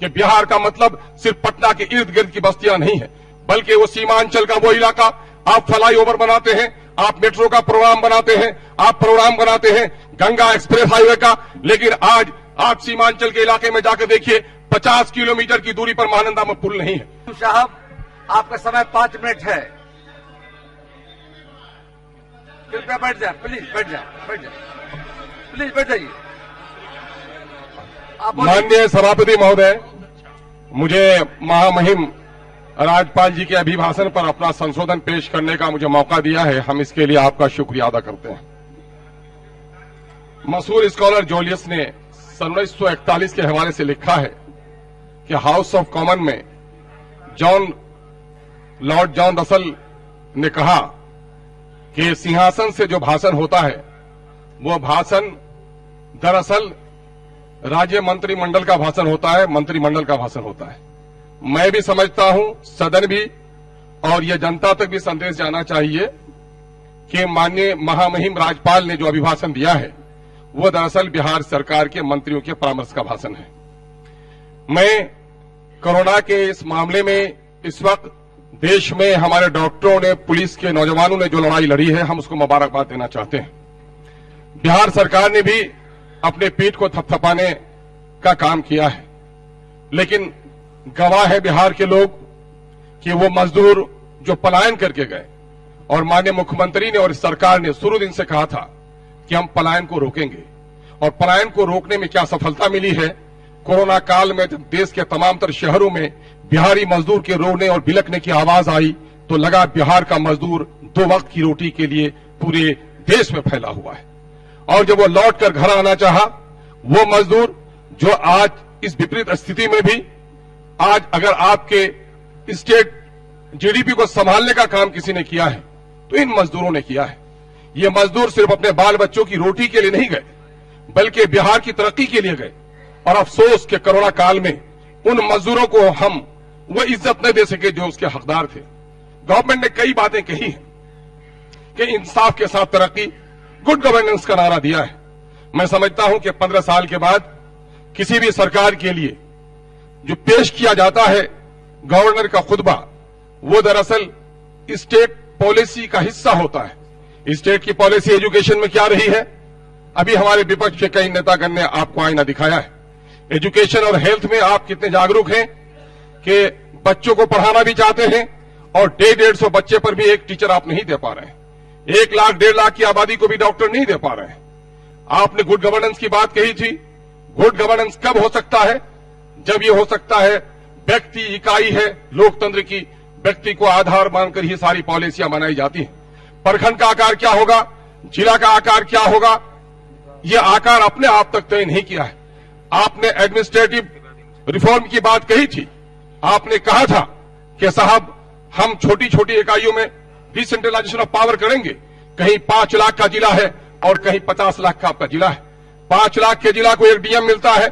कि बिहार का मतलब सिर्फ पटना के इर्द गिर्द की बस्तियां नहीं है, बल्कि वो सीमांचल का वो इलाका। आप फ्लाईओवर बनाते हैं, आप मेट्रो का प्रोग्राम बनाते हैं, आप प्रोग्राम बनाते हैं गंगा एक्सप्रेस हाईवे का, लेकिन आज आप सीमांचल के इलाके में जाकर देखिए 50 किलोमीटर की दूरी पर महानंदा में पुल नहीं है। साहब, आपका समय 5 मिनट है, कृपया बैठ जाए, प्लीज बैठ जाए, प्लीज बैठ जाइए। माननीय सभापति महोदय, मुझे महामहिम राज्यपाल जी के अभिभाषण पर अपना संशोधन पेश करने का मुझे मौका दिया है, हम इसके लिए आपका शुक्रिया अदा करते हैं। मशहूर स्कॉलर जोलियस ने सन 1941 के हवाले से लिखा है कि हाउस ऑफ कॉमन में लॉर्ड जॉन रसल ने कहा कि सिंहासन से जो भाषण होता है वो भाषण दरअसल राज्य मंत्रिमंडल का भाषण होता है, मंत्रिमंडल का भाषण होता है। मैं भी समझता हूं, सदन भी, और यह जनता तक भी संदेश जाना चाहिए कि माननीय महामहिम राज्यपाल ने जो अभिभाषण दिया है वो दरअसल बिहार सरकार के मंत्रियों के परामर्श का भाषण है। मैं कोरोना के इस मामले में इस वक्त देश में हमारे डॉक्टरों ने, पुलिस के नौजवानों ने जो लड़ाई लड़ी है, हम उसको मुबारकबाद देना चाहते हैं। बिहार सरकार ने भी अपने पीठ को थपथपाने का काम किया है, लेकिन गवाह है बिहार के लोग कि वो मजदूर जो पलायन करके गए, और माननीय मुख्यमंत्री ने और सरकार ने शुरू दिन से कहा था कि हम पलायन को रोकेंगे, और पलायन को रोकने में क्या सफलता मिली है। कोरोना काल में जब देश के तमाम तर शहरों में बिहारी मजदूर के रोने और बिलखने की आवाज आई तो लगा बिहार का मजदूर 2 वक्त की रोटी के लिए पूरे देश में फैला हुआ है। और जब वो लौटकर घर आना चाहा, वो मजदूर जो आज इस विपरीत स्थिति में भी, आज अगर आपके स्टेट जीडीपी को संभालने का काम किसी ने किया है तो इन मजदूरों ने किया है। ये मजदूर सिर्फ अपने बाल बच्चों की रोटी के लिए नहीं गए, बल्कि बिहार की तरक्की के लिए गए। और अफसोस के कोरोना काल में उन मजदूरों को हम वो इज्जत न दे सके जो उसके हकदार थे। गवर्नमेंट ने कई बातें कही हैं कि इंसाफ के साथ तरक्की, गुड गवर्नेंस का नारा दिया है। मैं समझता हूं कि 15 साल के बाद किसी भी सरकार के लिए जो पेश किया जाता है गवर्नर का खुतबा, वो दरअसल स्टेट पॉलिसी का हिस्सा होता है। स्टेट की पॉलिसी एजुकेशन में क्या रही है, अभी हमारे विपक्ष के कई नेतागण ने आपको आईना दिखाया है। एजुकेशन और हेल्थ में आप कितने जागरूक हैं कि बच्चों को पढ़ाना भी चाहते हैं, और 150 बच्चे पर भी एक टीचर आप नहीं दे पा रहे हैं। 1 लाख 1.5 लाख की आबादी को भी डॉक्टर नहीं दे पा रहे हैं। आपने गुड गवर्नेंस की बात कही थी। गुड गवर्नेंस कब हो सकता है, जब ये हो सकता है व्यक्ति इकाई है लोकतंत्र की, व्यक्ति को आधार मानकर ही सारी पॉलिसियां बनाई जाती हैं। प्रखंड का आकार क्या होगा, जिला का आकार क्या होगा, ये आकार अपने आप तक तय नहीं किया है। आपने एडमिनिस्ट्रेटिव रिफॉर्म की बात कही थी। आपने कहा था कि साहब हम छोटी छोटी इकाइयों में डिसेंट्रलाइजेशन ऑफ पावर करेंगे। कहीं 5 लाख का जिला है और कहीं 50 लाख का आपका जिला है। 5 लाख के जिला को एक डीएम मिलता है,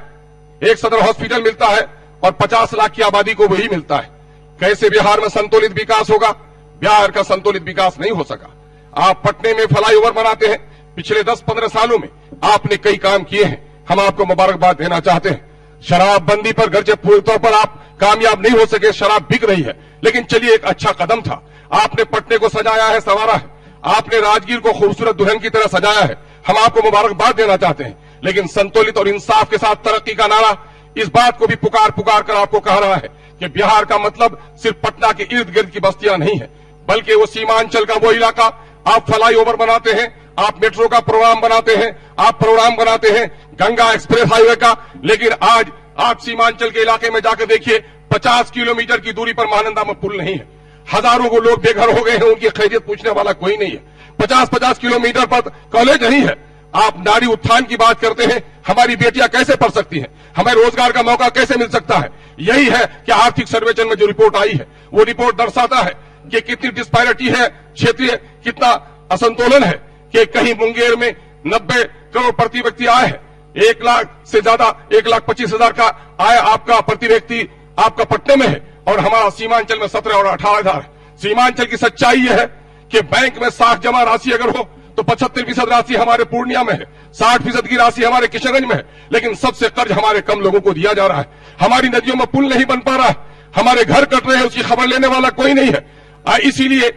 एक सदर हॉस्पिटल मिलता है, और 50 लाख की आबादी को वही मिलता है। कैसे बिहार में संतुलित विकास होगा? बिहार का संतुलित विकास नहीं हो सका। आप पटने में फ्लाईओवर बनाते हैं, पिछले 10-15 सालों में आपने कई काम किए हैं, हम आपको मुबारकबाद देना चाहते हैं। शराबबंदी पर गर्चे पूरे तौर पर आप कामयाब नहीं हो सके, शराब बिक रही है, लेकिन चलिए एक अच्छा कदम था। आपने पटने को सजाया है, संवारा है, आपने राजगीर को खूबसूरत दुल्हन की तरह सजाया है, हम आपको मुबारकबाद देना चाहते हैं। लेकिन संतुलित और इंसाफ के साथ तरक्की का नारा इस बात को भी पुकार पुकार कर आपको कह रहा है कि बिहार का मतलब सिर्फ पटना के इर्द गिर्द की बस्तियां नहीं है, बल्कि वो सीमांचल का वो इलाका। आप फ्लाईओवर बनाते हैं, आप मेट्रो का प्रोग्राम बनाते हैं, आप प्रोग्राम बनाते हैं गंगा एक्सप्रेस हाईवे का, लेकिन आज आप सीमांचल के इलाके में जाकर देखिए 50 किलोमीटर की दूरी पर महानंदा में पुल नहीं है। हजारों को लोग बेघर हो गए हैं, उनकी खैरियत पूछने वाला कोई नहीं है। 50-50 किलोमीटर पर कॉलेज नहीं है। आप नारी उत्थान की बात करते हैं, हमारी बेटियां कैसे पढ़ सकती हैं, हमें रोजगार का मौका कैसे मिल सकता है? यही है कि आर्थिक सर्वेक्षण में जो रिपोर्ट आई है वो रिपोर्ट दर्शाता है कि कितनी डिस्पैरिटी है, क्षेत्रीय कितना असंतुलन है, कि कहीं मुंगेर में 90 करोड़ प्रति व्यक्ति आय है, 1 लाख से ज्यादा 1,25,000 का आय आपका प्रति व्यक्ति आपका पटने में है, और हमारा सीमांचल में 17 और 18,000 है। सीमांचल की सच्चाई यह है कि बैंक में साख जमा राशि अगर हो तो 75% राशि हमारे पूर्णिया में है, 60% की राशि हमारे किशनगंज में है, लेकिन सबसे कर्ज हमारे कम लोगों को दिया जा रहा है। हमारी नदियों में पुल नहीं बन पा रहा है, हमारे घर कट रहे हैं, उसकी खबर लेने वाला कोई नहीं है। इसीलिए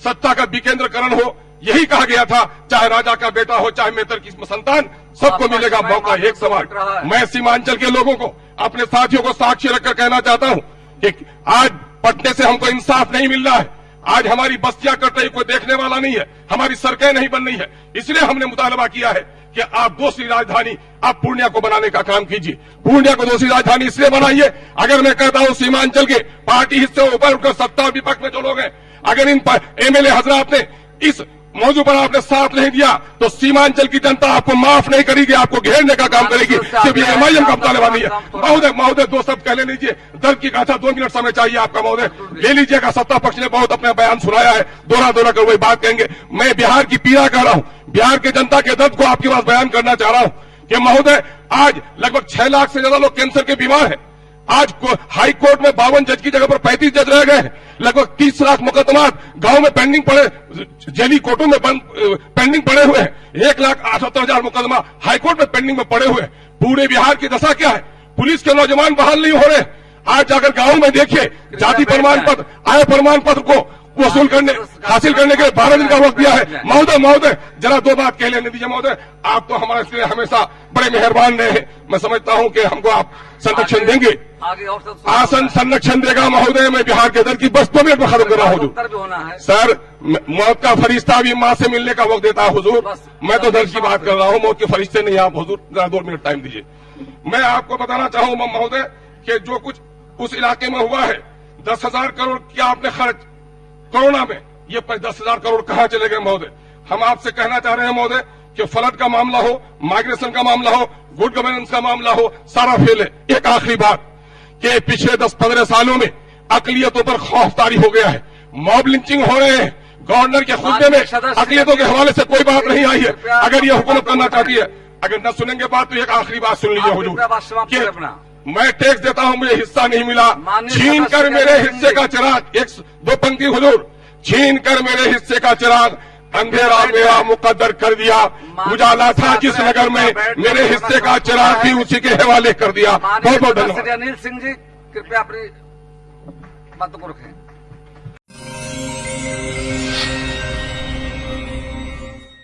सत्ता का विकेंद्रीकरण हो, यही कहा गया था, चाहे राजा का बेटा हो, चाहे मेतर की संतान, सबको मिलेगा मौका एक समान। मैं सीमांचल के लोगों को, अपने साथियों को साक्षी रखकर कहना चाहता हूं कि आज पटने से हमको इंसाफ नहीं मिल रहा है। आज हमारी बस्तियां कट रही, कोई देखने वाला नहीं है, हमारी सड़कें नहीं बन रही है। इसलिए हमने मुतालबा किया है कि आप दूसरी राजधानी आप पूर्णिया को बनाने का काम कीजिए। पूर्णिया को दूसरी राजधानी इसलिए बनाइए, अगर मैं कहता हूं सीमांचल के पार्टी हिस्से ऊपर उठकर सत्ता और विपक्ष में जो लोग हैं, अगर इन एमएलए हजरात ने इस मौजू पर आपने साथ नहीं दिया तो सीमांचल की जनता आपको माफ नहीं करेगी, आपको घेरने का काम करेगी। सिर्फ ये एमआईएम का मुतालबा नहीं है। महोदय दो शब्द कह ले लीजिए, दर्द की गाथा 2 मिनट समय चाहिए आपका महोदय, ले लीजिएगा। सत्ता पक्ष ने बहुत अपना बयान सुनाया है, दोहरा कर वही बात कहेंगे। मैं बिहार की पीड़ा कर रहा हूं, बिहार के जनता के दर्द को आपके पास बयान करना चाह रहा हूं कि महोदय आज लगभग 6 लाख से ज्यादा लोग कैंसर के बीमार हैं। आज हाई कोर्ट में 52 जज की जगह पर 35 जज रह गए हैं। लगभग 30 लाख मुकदमा गांव में पेंडिंग पड़े, जेली कोर्टों में पेंडिंग पड़े हुए हैं। 1,78,000 मुकदमा हाईकोर्ट में पेंडिंग में पड़े हुए हैं। पूरे बिहार की दशा क्या है? पुलिस के नौजवान बहाल नहीं हो रहे। आज जाकर गांव में देखिए, जाति प्रमाण पत्र, आय प्रमाण पत्र को वसूल करने हासिल करने के लिए 12 दिन का वक्त दिया है। महोदय जरा 2 बात कह लेने दीजिए। महोदय आप तो हमारे लिए हमेशा बड़े मेहरबान रहे हैं, मैं समझता हूं कि हमको आप संरक्षण देंगे, आसन संरक्षण देगा। महोदय मैं बिहार के दर की बस 2 मिनट में खत्म कर रहा हूँ सर। मौत का फरिश्ता भी मां से मिलने का वक्त देता है हुजूर, मैं तो दर्द की बात कर रहा हूँ, मौत के फरिश्ते नहीं आप हुजूर। जरा 2 मिनट टाइम दीजिए। मैं आपको बताना चाहूंगा महोदय कि जो कुछ उस इलाके में हुआ है, 10,000 करोड़ क्या आपने खर्च कोरोना में, ये 10,000 करोड़ कहां चले गए महोदय? हम आपसे कहना चाह रहे हैं महोदय कि फ्लड का मामला हो, माइग्रेशन का मामला हो, गुड गवर्नेंस का मामला हो, सारा फेल है। एक आखिरी बात कि पिछले 10-15 सालों में अकलियतों पर खौफतारी हो गया है, मॉब लिंचिंग हो रहे हैं। गवर्नर के खुदे में अकलियतों के हवाले से कोई बात नहीं आई है। अगर ये हुकूमत करना चाहती है, अगर न सुनेंगे बात तो एक आखिरी बात सुन लीजिए हुजूर, मैं टैक्स देता हूं, मुझे हिस्सा नहीं मिला, छीन कर मेरे हिस्से का चिराग, 1-2 पंक्ति हुजूर, छीन कर मेरे हिस्से का चिराग अंधेरा मेरा मुकद्दर कर दिया। उजाला था जिस नगर में, मेरे हिस्से का चिराग भी उसी के हवाले कर दिया। बहुत बहुत धन्यवाद। अनिल सिंह जी कृपया अपनी बातों को रखें।